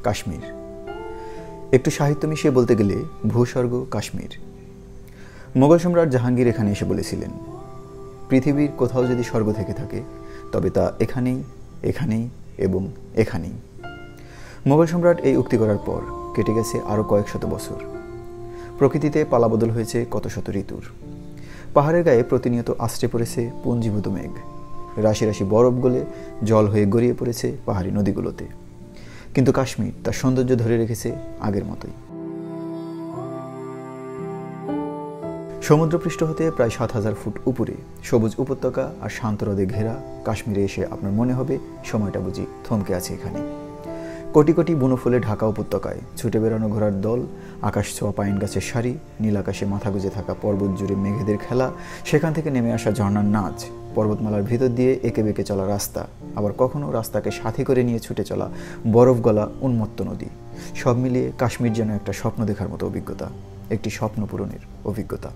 কাশ্মীর। একটু সাহিত্য মিশিয়ে বলতে গেলে ভূস্বর্গ কাশ্মীর। মোগল সম্রাট জাহাঙ্গীর এখানে এসে বলেছিলেন, পৃথিবীর কোথাও যদি স্বর্গ থেকে থাকে তবে তা এখানেই, এখানেই এবং এখানেই। মোগল সম্রাট এই উক্তি করার পর কেটে গেছে আরও কয়েক শত বছর। প্রকৃতিতে পালাবদল হয়েছে কত শত ঋতুর। পাহাড়ের গায়ে প্রতিনিয়ত আশ্রে পড়েছে পুঞ্জীভূত মেঘ। রাশি রাশি বরফ গলে জল হয়ে গড়িয়ে পড়েছে পাহাড়ি নদীগুলোতে। কিন্তু কাশ্মীর তার সৌন্দর্য ধরে রেখেছে আগের মতোই। সমুদ্রপৃষ্ঠ হতে প্রায় ৭,০০০ ফুট উপরে সবুজ উপত্যকা আর শান্ত হ্রদে ঘেরা কাশ্মীরে এসে আপনার মনে হবে সময়টা বুঝি থমকে আছে এখানে। কোটি কোটি বুনো ফুলে ঢাকা উপত্যকায় ছুটে বেড়ানো ঘোড়ার দল, আকাশ ছোঁয়া পাইন গাছের সারি, নীল আকাশে মাথা গুঁজে থাকা পর্বত জুড়ে মেঘেদের খেলা, সেখান থেকে নেমে আসা ঝর্ণার নাচ, পর্বতমালার ভিতর দিয়ে এঁকে বেঁকে চলা রাস্তা, আবার কখনো রাস্তাকে সাথী করে নিয়ে ছুটে চলা বরফ গলা উন্মত্ত নদী, সব মিলিয়ে কাশ্মীর যেন একটা স্বপ্ন দেখার মতো অভিজ্ঞতা, একটি স্বপ্ন পূরণের অভিজ্ঞতা।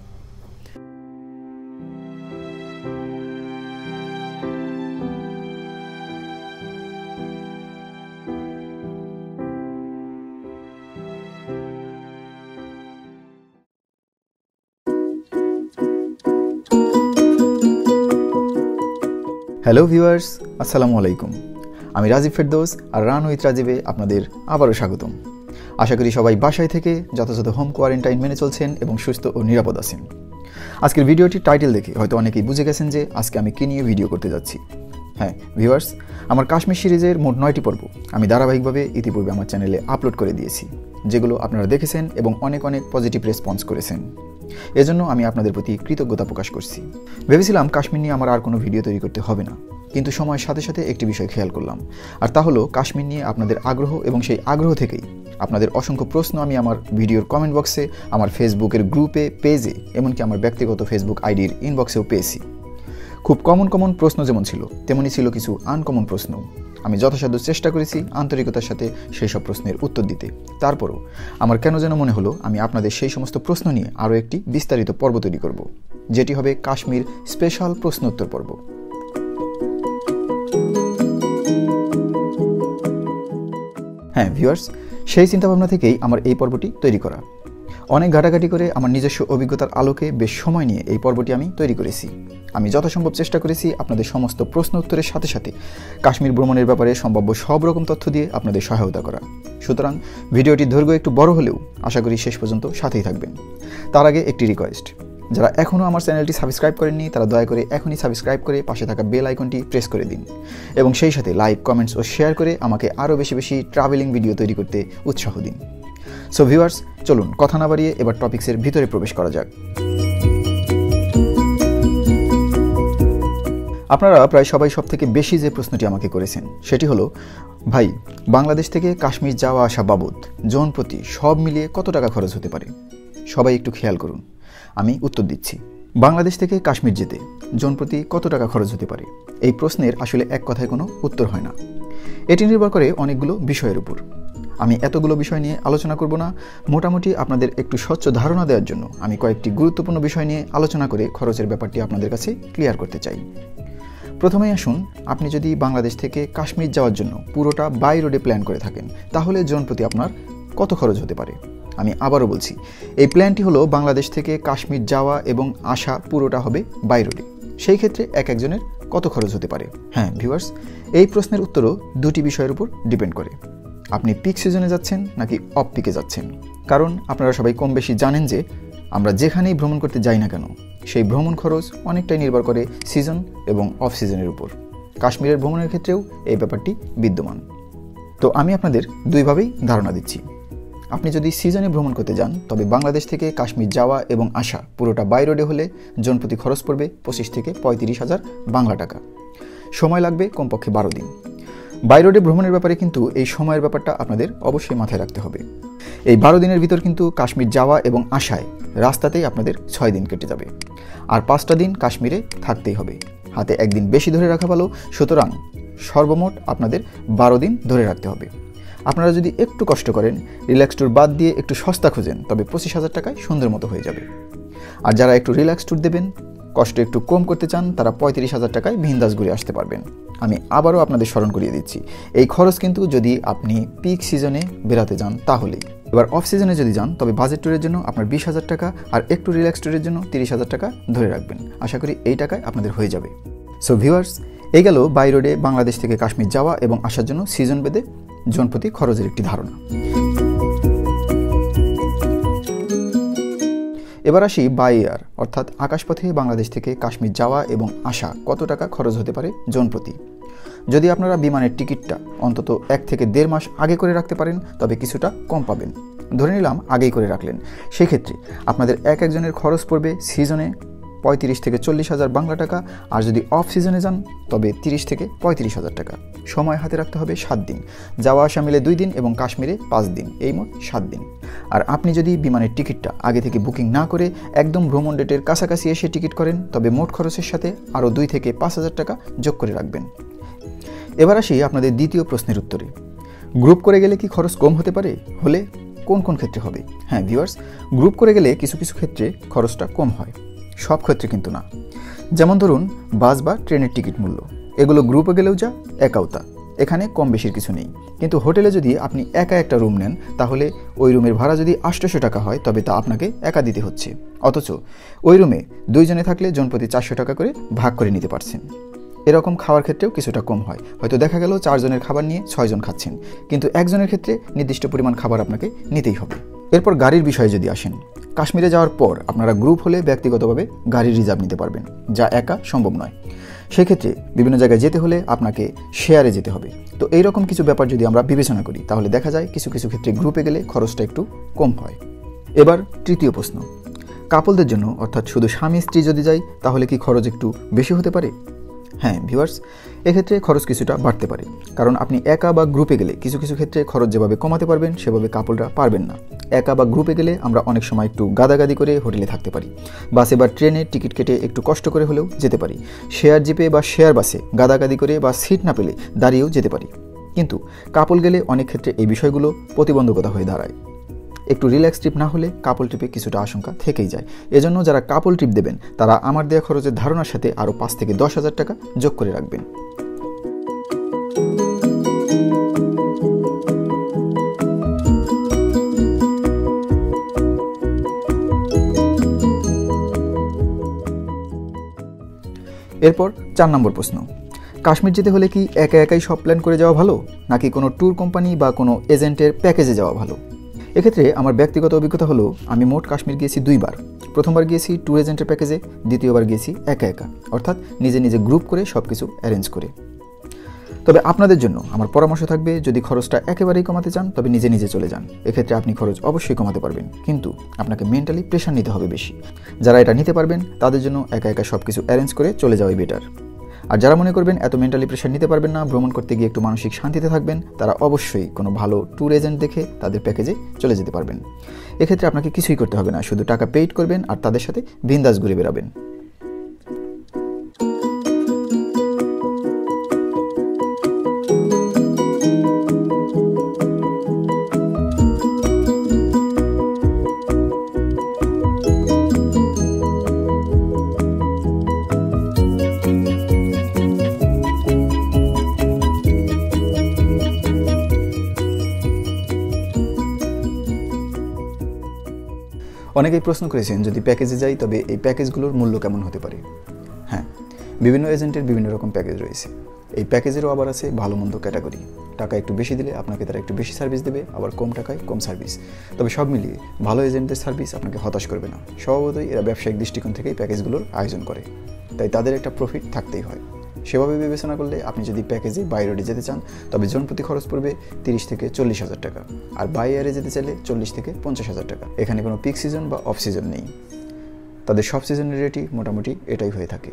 হ্যালো ভিউয়ার্স, আসসালামু আলাইকুম। আমি রাজীব ফেরদৌস আর রান উইথ রাজীবে আপনাদের আবারও স্বাগতম। আশা করি সবাই বাসায় থেকে যথাযথ হোম কোয়ারেন্টাইন মেনে চলছেন এবং সুস্থ ও নিরাপদ আছেন। আজকের ভিডিওটির টাইটেল দেখে হয়তো অনেকেই বুঝে গেছেন যে আজকে আমি কী নিয়ে ভিডিও করতে যাচ্ছি। হ্যাঁ ভিউয়ার্স, আমার কাশ্মীর সিরিজের মোট 9টি পর্ব আমি ধারাবাহিকভাবে ইতিপূর্বে আমার চ্যানেলে আপলোড করে দিয়েছি, যেগুলো আপনারা দেখেছেন এবং অনেক পজিটিভ রেসপন্স করেছেন। এজন্য আমি আপনাদের প্রতি কৃতজ্ঞতা প্রকাশ করছি। ভেবেছিলাম কাশ্মীর নিয়ে আমার আর কোনো ভিডিও তৈরি করতে হবে না, কিন্তু সময়ের সাথে সাথে একটি বিষয় খেয়াল করলাম, আর তা হলো কাশ্মীর নিয়ে আপনাদের আগ্রহ, এবং সেই আগ্রহ থেকেই আপনাদের অসংখ্য প্রশ্ন আমি আমার ভিডিওর কমেন্ট বক্সে, আমার ফেসবুকের গ্রুপে, পেজে, এমনকি আমার ব্যক্তিগত ফেসবুক আইডির ইনবক্সেও পেয়েছি। খুব কমন প্রশ্ন যেমন ছিল, তেমনই ছিল কিছু আনকমন প্রশ্ন। আমি যথাসাধ্য চেষ্টা করেছি আন্তরিকতার সাথে সেই সব প্রশ্নের উত্তর দিতে। তারপরও আমার কেন যেন মনে হলো আমি আপনাদের সেই সমস্ত প্রশ্ন নিয়ে আরও একটি বিস্তারিত পর্ব তৈরি করব, যেটি হবে কাশ্মীর স্পেশাল প্রশ্নোত্তর পর্ব। হ্যাঁ ভিউয়ার্স, সেই চিন্তাভাবনা থেকেই আমার এই পর্বটি তৈরি করা। অনেক ঘাটাঘাটি করে আমার নিজস্ব অভিজ্ঞতার আলোকে বেশ সময় নিয়ে এই পর্বটি আমি তৈরি করেছি। আমি যথাসম্ভব চেষ্টা করেছি আপনাদের সমস্ত প্রশ্ন উত্তরের সাথে সাথে কাশ্মীর ভ্রমণের ব্যাপারে সম্ভাব্য সব রকম তথ্য দিয়ে আপনাদের সহায়তা করা। সুতরাং ভিডিওটির দৈর্ঘ্য একটু বড় হলেও আশা করি শেষ পর্যন্ত সাথেই থাকবেন। তার আগে একটি রিকোয়েস্ট, যারা এখনও আমার চ্যানেলটি সাবস্ক্রাইব করেননি তারা দয়া করে এখনই সাবস্ক্রাইব করে পাশে থাকা বেল আইকনটি প্রেস করে দিন, এবং সেই সাথে লাইক, কমেন্টস ও শেয়ার করে আমাকে আরও বেশি ট্রাভেলিং ভিডিও তৈরি করতে উৎসাহ দিন। সো ভিউয়ার্স, চলুন কথা না বাড়িয়ে এবার টপিক্সের ভিতরে প্রবেশ করা যাক। আপনারা প্রায় সবাই সবথেকে বেশি যে প্রশ্নটি আমাকে করেছেন সেটি হলো, ভাই বাংলাদেশ থেকে কাশ্মীর যাওয়া আসা বাবদ জন প্রতি সব মিলিয়ে কত টাকা খরচ হতে পারে? সবাই একটু খেয়াল করুন, আমি উত্তর দিচ্ছি। বাংলাদেশ থেকে কাশ্মীর যেতে জন প্রতি কত টাকা খরচ হতে পারে? এই প্রশ্নের আসলে এক কথায় কোনো উত্তর হয় না। এটি নির্ভর করে অনেকগুলো বিষয়ের উপর। আমি এতগুলো বিষয় নিয়ে আলোচনা করব না। মোটামুটি আপনাদের একটু স্বচ্ছ ধারণা দেওয়ার জন্য আমি কয়েকটি গুরুত্বপূর্ণ বিষয় নিয়ে আলোচনা করে খরচের ব্যাপারটি আপনাদের কাছে ক্লিয়ার করতে চাই। প্রথমেই আসুন, আপনি যদি বাংলাদেশ থেকে কাশ্মীর যাওয়ার জন্য পুরোটা বাই রোডে প্ল্যান করে থাকেন, তাহলে জন প্রতি আপনার কত খরচ হতে পারে? আমি আবারও বলছি, এই প্ল্যানটি হলো বাংলাদেশ থেকে কাশ্মীর যাওয়া এবং আসা পুরোটা হবে বাই রোডে। সেই ক্ষেত্রে একজনের কত খরচ হতে পারে? হ্যাঁ ভিউয়ার্স, এই প্রশ্নের উত্তরও দুটি বিষয়ের উপর ডিপেন্ড করে। আপনি পিক সিজনে যাচ্ছেন নাকি অফ পিকে যাচ্ছেন। কারণ আপনারা সবাই কম বেশি জানেন যে আমরা যেখানেই ভ্রমণ করতে যাই না কেন, সেই ভ্রমণ খরচ অনেকটাই নির্ভর করে সিজন এবং অফ সিজনের উপর। কাশ্মীরের ভ্রমণের ক্ষেত্রেও এই ব্যাপারটি বিদ্যমান। তো আমি আপনাদের দুইভাবেই ধারণা দিচ্ছি। আপনি যদি সিজনে ভ্রমণ করতে যান, তবে বাংলাদেশ থেকে কাশ্মীর যাওয়া এবং আসা পুরোটা বাই রোডে হলে জন প্রতি খরচ পড়বে 25 থেকে 35,000 বাংলা টাকা। সময় লাগবে কমপক্ষে 12 দিন। বাই রোডে ভ্রমণের ব্যাপারে কিন্তু এই সময়ের ব্যাপারটা আপনাদের অবশ্যই মাথায় রাখতে হবে। এই 12 দিনের ভিতর কিন্তু কাশ্মীর যাওয়া এবং আসায় রাস্তাতেই আপনাদের 6 দিন কেটে যাবে, আর 5টা দিন কাশ্মীরে থাকতেই হবে। হাতে একদিন বেশি ধরে রাখা ভালো। সুতরাং সর্বমোট আপনাদের 12 দিন ধরে রাখতে হবে। আপনারা যদি একটু কষ্ট করেন, রিল্যাক্স ট্যুর বাদ দিয়ে একটু সস্তা খোঁজেন, তবে 25,000 টাকায় সুন্দর মতো হয়ে যাবে। আর যারা একটু রিল্যাক্স ট্যুর দেবেন, কষ্ট একটু কম করতে চান, তারা 35,000 টাকায় বিন্দাস ঘুরে আসতে পারবেন। আমি আবারও আপনাদের স্মরণ করিয়ে দিচ্ছি, এই খরচ কিন্তু যদি আপনি পিক সিজনে বেড়াতে যান তাহলেই। এবার অফ সিজনে যদি যান তবে বাজেট ট্যুরের জন্য আপনার 20,000 টাকা আর একটু রিল্যাক্স ট্যুরের জন্য 30,000 টাকা ধরে রাখবেন। আশা করি এই টাকায় আপনাদের হয়ে যাবে। সো ভিউয়ার্স, এই গেল বাই রোডে বাংলাদেশ থেকে কাশ্মীর যাওয়া এবং আসার জন্য সিজন বেঁধে জনপ্রতি খরচের একটি ধারণা। এবার আসি বাই এয়ার, অর্থাৎ আকাশপথে বাংলাদেশ থেকে কাশ্মীর যাওয়া এবং আসা কত টাকা খরচ হতে পারে জনপ্রতি। যদি আপনারা বিমানের টিকিটটা অন্তত 1 থেকে 1.5 মাস আগে করে রাখতে পারেন তবে কিছুটা কম পাবেন। ধরে নিলাম আগেই করে রাখলেন, সেক্ষেত্রে আপনাদের একজনের খরচ পড়বে সিজনে 35 থেকে 40,000 বাংলা টাকা, আর যদি অফ সিজনে যান তবে 30 থেকে 35,000 টাকা। সময় হাতে রাখতে হবে 7 দিন, যাওয়া আসা মিলে 2 দিন এবং কাশ্মীরে 5 দিন, এই মোট 7 দিন। আর আপনি যদি বিমানের টিকিটটা আগে থেকে বুকিং না করে একদম ভ্রমণ ডেটের কাছাকাছি এসে টিকিট করেন তবে মোট খরচের সাথে আরও 2 থেকে 5,000 টাকা যোগ করে রাখবেন। এবার আসি আপনাদের দ্বিতীয় প্রশ্নের উত্তরে, গ্রুপ করে গেলে কি খরচ কম হতে পারে? হলে কোন কোন ক্ষেত্রে হবে? হ্যাঁ ভিউয়ার্স, গ্রুপ করে গেলে কিছু কিছু ক্ষেত্রে খরচটা কম হয়, সব ক্ষেত্রে কিন্তু না। যেমন ধরুন বাস বা ট্রেনের টিকিট মূল্য, এগুলো গ্রুপে গেলেও যা একাও তা, এখানে কম বেশির কিছু নেই। কিন্তু হোটেলে যদি আপনি একা একটা রুম নেন তাহলে ওই রুমের ভাড়া যদি 800 টাকা হয় তবে তা আপনাকে একা দিতে হচ্ছে, অথচ ওই রুমে 2 জনে থাকলে জনপ্রতি 400 টাকা করে ভাগ করে নিতে পারছেন। এরকম খাওয়ার ক্ষেত্রেও কিছুটা কম হয়, হয়তো দেখা গেল 4 জনের খাবার নিয়ে 6 জন খাচ্ছেন, কিন্তু একজনের ক্ষেত্রে নির্দিষ্ট পরিমাণ খাবার আপনাকে নিতেই হবে। এরপর গাড়ির বিষয়ে যদি আসেন, কাশ্মীরে যাওয়ার পর আপনারা গ্রুপ হলে ব্যক্তিগতভাবে গাড়ির রিজার্ভ নিতে পারবেন, যা একা সম্ভব নয়। সেক্ষেত্রে বিভিন্ন জায়গায় যেতে হলে আপনাকে শেয়ারে যেতে হবে। তো এইরকম কিছু ব্যাপার যদি আমরা বিবেচনা করি তাহলে দেখা যায় কিছু কিছু ক্ষেত্রে গ্রুপে গেলে খরচটা একটু কম হয়। এবার তৃতীয় প্রশ্ন, কাপলদের জন্য অর্থাৎ শুধু স্বামী স্ত্রী যদি যাই তাহলে কি খরচ একটু বেশি হতে পারে? হ্যাঁ ভিউয়ার্স, এক্ষেত্রে খরচ কিছুটা বাড়তে পারে, কারণ আপনি একা বা গ্রুপে গেলে কিছু কিছু ক্ষেত্রে খরচ যেভাবে কমাতে পারবেন সেভাবে কাপলরা পারবেন না। একা বা গ্রুপে গেলে আমরা অনেক সময় একটু গাদাগাদি করে হোটেলে থাকতে পারি, বাসে বা ট্রেনে টিকিট কেটে একটু কষ্ট করে হলেও যেতে পারি, শেয়ার জিপে বা শেয়ার বাসে গাদাগাদি করে বা সিট না পেলে দাঁড়িয়েও যেতে পারি। কিন্তু কাপল গেলে অনেক ক্ষেত্রে এই বিষয়গুলো প্রতিবন্ধকতা হয়ে দাঁড়ায়। একটু রিল্যাক্স ট্রিপ না হলে কাপল ট্রিপে কিছুটা আশঙ্কা থেকেই যায়। এজন্য যারা কাপল ট্রিপ দেবেন তারা আমার দেওয়া খরচের ধারণার সাথে আরও 5 থেকে 10,000 টাকা যোগ করে রাখবেন। এরপর 4 নম্বর প্রশ্ন, কাশ্মীর যেতে হলে কি একা একাই সব প্ল্যান করে যাওয়া ভালো নাকি কোনো ট্যুর কোম্পানি বা কোনো এজেন্টের প্যাকেজে যাওয়া ভালো? এক্ষেত্রে আমার ব্যক্তিগত অভিজ্ঞতা হলো আমি মোট কাশ্মীর গিয়েছি 2 বার। প্রথমবার গিয়েছি ট্যুর এজেন্টের প্যাকেজে, দ্বিতীয়বার গিয়েছি একা একা, অর্থাৎ নিজে নিজে গ্রুপ করে সব কিছু অ্যারেঞ্জ করে। তবে আপনাদের জন্য আমার পরামর্শ থাকবে, যদি খরচটা একেবারেই কমাতে চান তবে নিজে নিজে চলে যান। এক্ষেত্রে আপনি খরচ অবশ্যই কমাতে পারবেন, কিন্তু আপনাকে মেন্টালি প্রেশার নিতে হবে বেশি। যারা এটা নিতে পারবেন তাদের জন্য একা একা সব কিছু অ্যারেঞ্জ করে চলে যাওয়াই বেটার। আর যারা মনে করবেন এত মেন্টালি প্রেশার নিতে পারবেন না, ভ্রমণ করতে গিয়ে একটু মানসিক শান্তিতে থাকবেন, তারা অবশ্যই কোনো ভালো ট্যুর এজেন্ট দেখে তাদের প্যাকেজে চলে যেতে পারবেন। এক্ষেত্রে আপনাকে কিছুই করতে হবে না, শুধু টাকা পেইড করবেন আর তাদের সাথে বিন্দাস ঘুরে বেড়াবেন। অনেকেই প্রশ্ন করেছেন যদি প্যাকেজে যাই তবে এই প্যাকেজগুলোর মূল্য কেমন হতে পারে। হ্যাঁ, বিভিন্ন এজেন্টের বিভিন্ন রকম প্যাকেজ রয়েছে। এই প্যাকেজেরও আবার আছে ভালো মন্দ ক্যাটাগরি। টাকা একটু বেশি দিলে আপনাকে তারা একটু বেশি সার্ভিস দেবে, আবার কম টাকায় কম সার্ভিস। তবে সব মিলিয়ে ভালো এজেন্টদের সার্ভিস আপনাকে হতাশ করবে না। স্বভাবতই এরা ব্যবসায়িক দৃষ্টিকোণ থেকেই প্যাকেজগুলোর আয়োজন করে, তাই তাদের একটা প্রফিট থাকতেই হয়। সেভাবে বিবেচনা করলে আপনি যদি প্যাকেজে বাই রোডে যেতে চান তবে জনপ্রতি খরচ পড়বে 30 থেকে 40,000 টাকা, আর বাই এয়ারে যেতে চাইলে 40 থেকে 50,000 টাকা। এখানে কোনো পিক সিজন বা অফ সিজন নেই, তাদের সব সিজনের রেটই মোটামুটি এটাই হয়ে থাকে।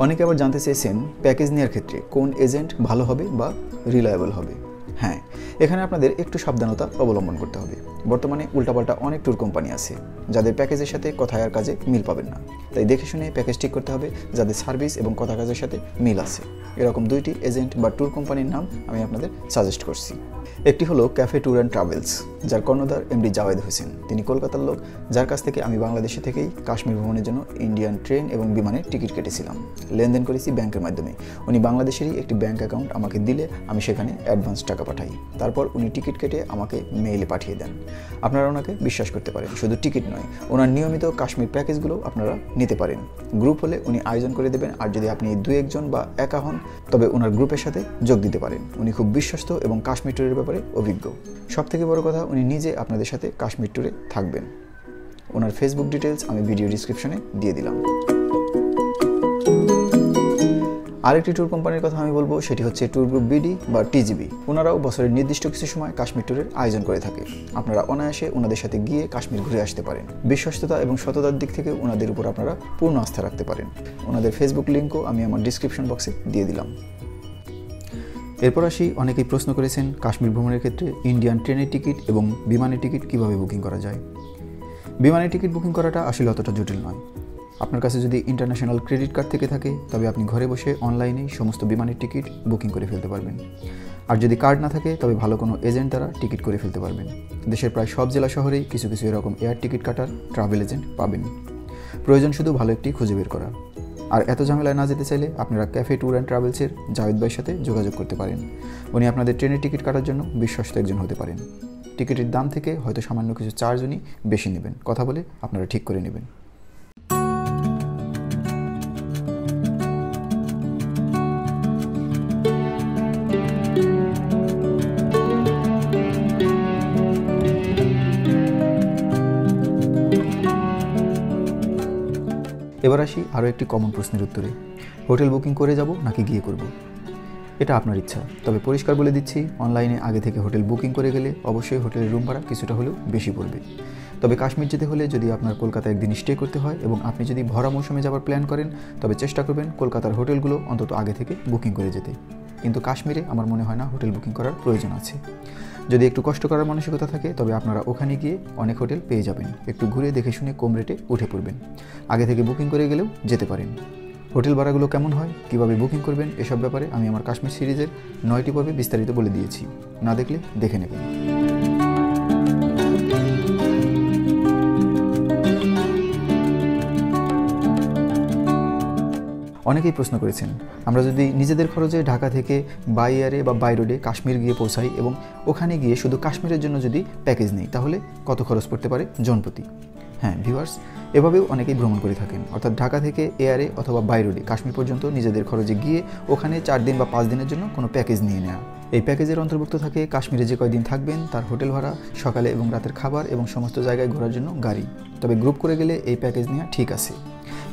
অনেকে আবার জানতে চেয়েছেন প্যাকেজ নেওয়ার ক্ষেত্রে কোন এজেন্ট ভালো হবে বা রিলায়েবল হবে। হ্যাঁ, এখানে আপনাদের একটু সাবধানতা অবলম্বন করতে হবে। বর্তমানে উল্টাপাল্টা অনেক ট্যুর কোম্পানি আছে যাদের প্যাকেজের সাথে কথায় আর কাজে মিল পাবেন না, তাই দেখে শুনে প্যাকেজ ঠিক করতে হবে যাদের সার্ভিস এবং কথা কাজের সাথে মিল আছে। এরকম 2টি এজেন্ট বা ট্যুর কোম্পানির নাম আমি আপনাদের সাজেস্ট করছি। একটি হলো ক্যাফে ট্যুর অ্যান্ড ট্রাভেলস, যার কর্ণধার এমডি জাওয়েদ হোসেন। তিনি কলকাতার লোক, যার কাছ থেকে আমি বাংলাদেশে থেকেই কাশ্মীর ভ্রমণের জন্য ইন্ডিয়ান ট্রেন এবং বিমানের টিকিট কেটেছিলাম। লেনদেন করেছি ব্যাংকের মাধ্যমে। উনি বাংলাদেশেরই একটি ব্যাংক অ্যাকাউন্ট আমাকে দিলে আমি সেখানে অ্যাডভান্স টাকা পাঠাই। তারপর উনি টিকিট কেটে আমাকে মেইলে পাঠিয়ে দেন। আপনারা ওনাকে বিশ্বাস করতে পারেন। শুধু টিকিট নয়, ওনার নিয়মিত কাশ্মীর প্যাকেজগুলো আপনারা নিতে পারেন। গ্রুপ হলে উনি আয়োজন করে দেবেন, আর যদি আপনি 2-1 জন বা একা হন তবে ওনার গ্রুপের সাথে যোগ দিতে পারেন। উনি খুব বিশ্বস্ত এবং কাশ্মীর ট্যুরের ব্যাপারে অভিজ্ঞ। সবথেকে বড় কথা, উনি নিজে আপনাদের সাথে কাশ্মীর ট্যুরে থাকবেন। ওনার ফেসবুক ডিটেলস আমি ভিডিও ডিসক্রিপশনে দিয়ে দিলাম। আরেকটি ট্যুর কোম্পানির কথা আমি বলবো, সেটি হচ্ছে ট্যুর গ্রুপ বিডি বা টিজিবি। ওনারাও বছরের নির্দিষ্ট কিছু সময় কাশ্মীর ট্যুরের আয়োজন করে থাকে। আপনারা অনায়াসে ওনাদের সাথে গিয়ে কাশ্মীর ঘুরে আসতে পারেন। বিশ্বস্ততা এবং সততার দিক থেকে ওনাদের উপর আপনারা পূর্ণ আস্থা রাখতে পারেন। ওনাদের ফেসবুক লিঙ্কও আমি আমার ডিসক্রিপশন বক্সে দিয়ে দিলাম। এরপর আসি, অনেকেই প্রশ্ন করেছেন কাশ্মীর ভ্রমণের ক্ষেত্রে ইন্ডিয়ান ট্রেনের টিকিট এবং বিমানের টিকিট কিভাবে বুকিং করা যায়। বিমানের টিকিট বুকিং করাটা আসলে অতটা জটিল নয়। আপনার কাছে যদি ইন্টারন্যাশনাল ক্রেডিট কার্ড থেকে থাকে তবে আপনি ঘরে বসে অনলাইনেই সমস্ত বিমানের টিকিট বুকিং করে ফেলতে পারবেন। আর যদি কার্ড না থাকে তবে ভালো কোনো এজেন্ট দ্বারা টিকিট করে ফেলতে পারবেন। দেশের প্রায় সব জেলা শহরেই কিছু কিছু এরকম এয়ার টিকিট কাটার ট্রাভেল এজেন্ট পাবেন। প্রয়োজন শুধু ভালো একটি খুঁজে বের করা। আর এত ঝামেলায় না যেতে চাইলে আপনারা ক্যাফে ট্যুর অ্যান্ড ট্রাভেলসের জাওয়েদ ভাইয়ের সাথে যোগাযোগ করতে পারেন। উনি আপনাদের ট্রেনের টিকিট কাটার জন্য বিশ্বস্ত একজন হতে পারেন। টিকিটের দাম থেকে হয়তো সামান্য কিছু চার্জ উনি বেশি নেবেন। কথা বলে আপনারা ঠিক করে নেবেন। এবার আসি আরও একটি কমন প্রশ্নের উত্তরে। হোটেল বুকিং করে যাব নাকি গিয়ে করব? এটা আপনার ইচ্ছা, তবে পরিষ্কার বলে দিচ্ছি, অনলাইনে আগে থেকে হোটেল বুকিং করে গেলে অবশ্যই হোটেলের রুম ভাড়া কিছুটা হলেও বেশি পড়বে। তবে কাশ্মীর যেতে হলে যদি আপনার কলকাতায় একদিন স্টে করতে হয় এবং আপনি যদি ভরা মৌসুমে যাওয়ার প্ল্যান করেন তবে চেষ্টা করবেন কলকাতার হোটেলগুলো অন্তত আগে থেকে বুকিং করে যেতে। কিন্তু কাশ্মীরে আমার মনে হয় না হোটেল বুকিং করার প্রয়োজন আছে। যদি একটু কষ্ট করার মানসিকতা থাকে তবে আপনারা ওখানে গিয়ে অনেক হোটেল পেয়ে যাবেন। একটু ঘুরে দেখে শুনে কম রেটে উঠে পড়বেন। আগে থেকে বুকিং করে গেলেও যেতে পারেন। হোটেল ভাড়াগুলো কেমন হয়, কীভাবে বুকিং করবেন, এসব ব্যাপারে আমি আমার কাশ্মীর সিরিজের 9টি পর্বে বিস্তারিত বলে দিয়েছি। না দেখলে দেখে নেবেন। অনেকেই প্রশ্ন করেছেন, আমরা যদি নিজেদের খরচে ঢাকা থেকে বাই এয়ারে বা বাই রোডে কাশ্মীর গিয়ে পৌঁছাই এবং ওখানে গিয়ে শুধু কাশ্মীরের জন্য যদি প্যাকেজ নেই তাহলে কত খরচ পড়তে পারে জনপ্রতি। হ্যাঁ ভিউয়ার্স, এভাবেও অনেকেই ভ্রমণ করে থাকেন। অর্থাৎ ঢাকা থেকে এয়ারে অথবা বাই রোডে কাশ্মীর পর্যন্ত নিজেদের খরচে গিয়ে ওখানে 4 দিন বা 5 দিনের জন্য কোনো প্যাকেজ নিয়ে নেওয়া। এই প্যাকেজের অন্তর্ভুক্ত থাকে কাশ্মীরে যে কয়দিন থাকবেন তার হোটেল ভাড়া, সকালে এবং রাতের খাবার এবং সমস্ত জায়গায় ঘোরার জন্য গাড়ি। তবে গ্রুপ করে গেলে এই প্যাকেজ নেওয়া ঠিক আছে।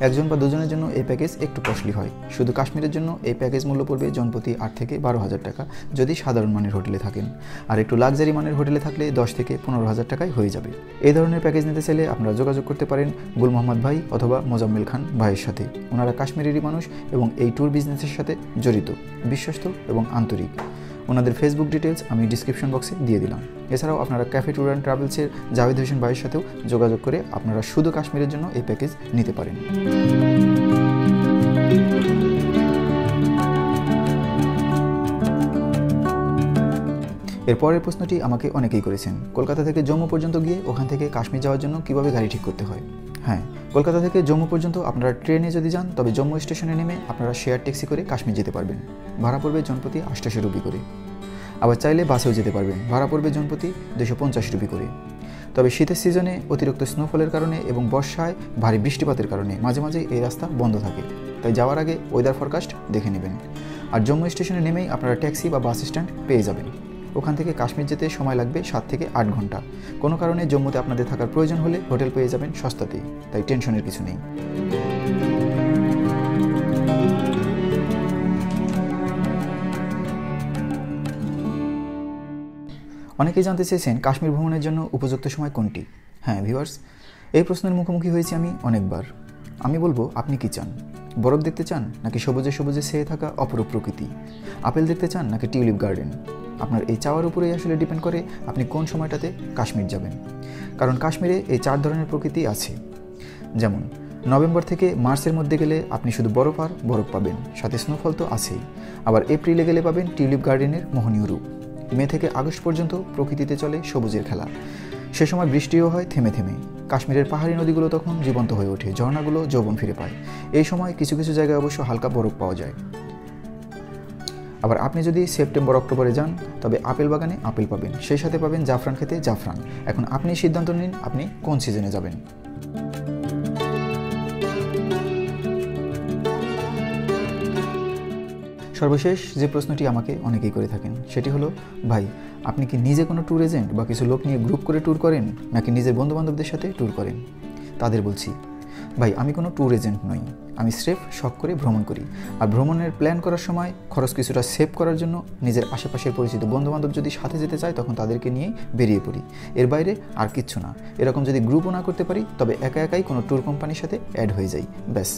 1 বা 2 জনের জন্য এই প্যাকেজ একটু কস্টলি হয়। শুধু কাশ্মীরের জন্য এই প্যাকেজ মূল্য পড়বে জনপ্রতি 8 থেকে 12,000 টাকা যদি সাধারণ মানের হোটেলে থাকেন। আর একটু লাক্সারি মানের হোটেলে থাকলে 10 থেকে 15,000 টাকায় হয়ে যাবে। এই ধরনের প্যাকেজ নিতে চাইলে আপনারা যোগাযোগ করতে পারেন গুল মোহাম্মদ ভাই অথবা মোজাম্মেল খান ভাইয়ের সাথে। ওনারা কাশ্মীরেরই মানুষ এবং এই ট্যুর বিজনেসের সাথে জড়িত, বিশ্বস্ত এবং আন্তরিক। ওনাদের ফেসবুক ডিটেলস আমি ডিসক্রিপশন বক্সে দিয়ে দিলাম। এছাড়াও আপনারা ক্যাফে ট্যুর অ্যান্ড ট্রাভেলসের জাওয়েদ হোসেন ভাইয়ের সাথেও যোগাযোগ করে আপনারা শুধু কাশ্মীরের জন্য এই প্যাকেজ নিতে পারেন। এর পরের প্রশ্নটি আমাকে অনেকেই করেছেন, কলকাতা থেকে জম্মু পর্যন্ত গিয়ে ওখান থেকে কাশ্মীর যাওয়ার জন্য কিভাবে গাড়ি ঠিক করতে হয়। হ্যাঁ, কলকাতা থেকে জম্মু পর্যন্ত আপনারা ট্রেনে যদি যান তবে জম্মু স্টেশনে নেমে আপনারা শেয়ার ট্যাক্সি করে কাশ্মীর যেতে পারবেন। ভাড়া পড়বে জনপ্রতি 88 রুপি করে। আবার চাইলে বাসেও যেতে পারবেন। ভাড়া পড়বে জনপ্রতি 250 রুপি করে। তবে শীতের সিজনে অতিরিক্ত স্নোফলের কারণে এবং বর্ষায় ভারী বৃষ্টিপাতের কারণে মাঝে মাঝে এই রাস্তা বন্ধ থাকে। তাই যাওয়ার আগে ওয়েদার ফরকাস্ট দেখে নেবেন। আর জম্মু স্টেশনে নেমেই আপনারা ট্যাক্সি বা বাস স্ট্যান্ড পেয়ে যাবেন। ওখান থেকে কাশ্মীর যেতে সময় লাগবে 7 থেকে 8 ঘন্টা। কোনো কারণে জম্মুতে আপনাদের থাকার প্রয়োজন হলে হোটেল পেয়ে যাবেন সস্তাতেই, তাই টেনশনের কিছু নেই। অনেকেই জানতে চেয়েছেন কাশ্মীর ভ্রমণের জন্য উপযুক্ত সময় কোনটি। হ্যাঁ ভিউয়ার্স, এই প্রশ্নের মুখোমুখি হয়েছি আমি অনেকবার। আমি বলবো, আপনি কি চান? বরফ দেখতে চান নাকি সবুজে সবুজে ছেয়ে থাকা অপরূপ প্রকৃতি? আপেল দেখতে চান নাকি টিউলিপ গার্ডেন? আপনার এই চাওয়ার উপরেই আসলে ডিপেন্ড করে আপনি কোন সময়টাতে কাশ্মীর যাবেন। কারণ কাশ্মীরে এই 4 ধরনের প্রকৃতি আছে। যেমন নভেম্বর থেকে মার্চের মধ্যে গেলে আপনি শুধু বরফ আর বরফ পাবেন, সাথে স্নোফল তো আছেই। আবার এপ্রিলে গেলে পাবেন টিউলিপ গার্ডেনের মোহনীয় রূপ। মে থেকে আগস্ট পর্যন্ত প্রকৃতিতে চলে সবুজের খেলা। সে সময় বৃষ্টিও হয় থেমে থেমে। কাশ্মীরের পাহাড়ি নদীগুলো তখন জীবন্ত হয়ে ওঠে, ঝর্ণাগুলো যৌবন ফিরে পায়। এই সময় কিছু কিছু জায়গায় অবশ্য হালকা বরফ পাওয়া যায়। আবার আপনি যদি সেপ্টেম্বর অক্টোবরে যান তবে আপেল বাগানে আপেল পাবেন, সেই সাথে পাবেন জাফরান খেতে জাফরান। এখন আপনি সিদ্ধান্ত নিন আপনি কোন সিজনে যাবেন। সর্বশেষ যে প্রশ্নটি আমাকে অনেকেই করে থাকেন সেটি হলো, ভাই আপনি কি নিজে কোনো ট্যুর এজেন্ট বা কিছু লোক নিয়ে গ্রুপ করে ট্যুর করেন নাকি নিজের বন্ধুবান্ধবদের সাথে ট্যুর করেন? তাদের বলছি, ভাই আমি কোনো ট্যুর এজেন্ট নই, আমি স্রেফ শখ করে ভ্রমণ করি। আর ভ্রমণের প্ল্যান করার সময় খরচ কিছুটা সেভ করার জন্য নিজের আশেপাশের পরিচিত বন্ধুবান্ধব যদি সাথে যেতে চায় তখন তাদেরকে নিয়েই বেরিয়ে পড়ি। এর বাইরে আর কিচ্ছু না। এরকম যদি গ্রুপও না করতে পারি তবে একা একাই কোনো ট্যুর কোম্পানির সাথে অ্যাড হয়ে যাই, ব্যাস।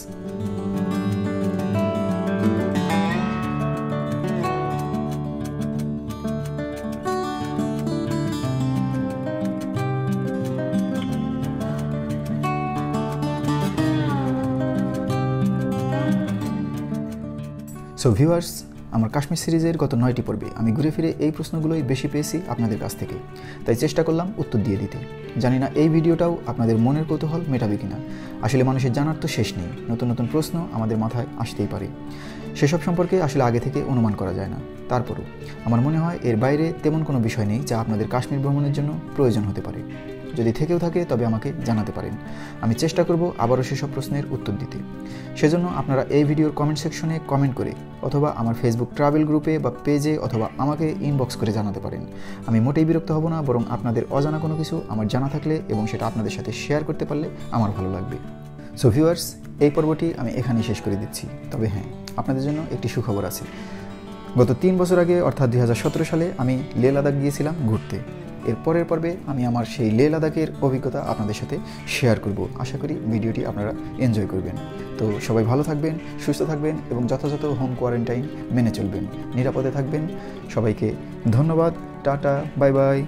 সো ভিউয়ার্স, আমার কাশ্মীর সিরিজের গত 9টি পর্বে আমি ঘুরে ফিরে এই প্রশ্নগুলোই বেশি পেয়েছি আপনাদের কাছ থেকে, তাই চেষ্টা করলাম উত্তর দিয়ে দিতে। জানি না এই ভিডিওটাও আপনাদের মনের কৌতূহল মেটাবে কিনা। আসলে মানুষের জানার তো শেষ নেই, নতুন নতুন প্রশ্ন আমাদের মাথায় আসতেই পারে। সেসব সম্পর্কে আসলে আগে থেকে অনুমান করা যায় না। তারপরও আমার মনে হয় এর বাইরে তেমন কোনো বিষয় নেই যা আপনাদের কাশ্মীর ভ্রমণের জন্য প্রয়োজন হতে পারে। যদি থেকেও থাকে তবে আমাকে জানাতে পারেন, আমি চেষ্টা করব আবারও সেসব প্রশ্নের উত্তর দিতে। সেজন্য আপনারা এই ভিডিওর কমেন্ট সেকশনে কমেন্ট করে অথবা আমার ফেসবুক ট্রাভেল গ্রুপে বা পেজে অথবা আমাকে ইনবক্স করে জানাতে পারেন। আমি মোটেই বিরক্ত হব না, বরং আপনাদের অজানা কোনো কিছু আমার জানা থাকলে এবং সেটা আপনাদের সাথে শেয়ার করতে পারলে আমার ভালো লাগবে। সো ভিউয়ার্স, এই পর্বটি আমি এখানেই শেষ করে দিচ্ছি। তবে হ্যাঁ, আপনাদের জন্য একটি সুখবর আছে। গত 3 বছর আগে অর্থাৎ 2017 সালে আমি লেহ লাদাখ গিয়েছিলাম ঘুরতে। এর পরের পর্বে আমি আমার সেই লেহ লাদাখের অভিজ্ঞতা আপনাদের সাথে শেয়ার করব। আশা করি ভিডিওটি আপনারা এনজয় করবেন। তো সবাই ভালো থাকবেন, সুস্থ থাকবেন এবং যথাযথ হোম কোয়ারেন্টাইন মেনে চলবেন, নিরাপদে থাকবেন। সবাইকে ধন্যবাদ, tata, bye bye.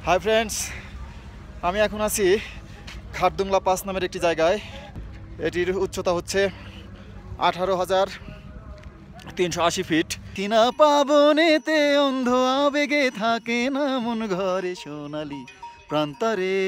Hi friends, আমি এখন আছি খারদুংলা পাস নামের একটি জায়গায়। এটির উচ্চতা হচ্ছে 18,380 ফিট। কিনা পাবনেতে অন্ধ আবেগে থাকে না মন ঘরে সোনালি প্রান্তরে।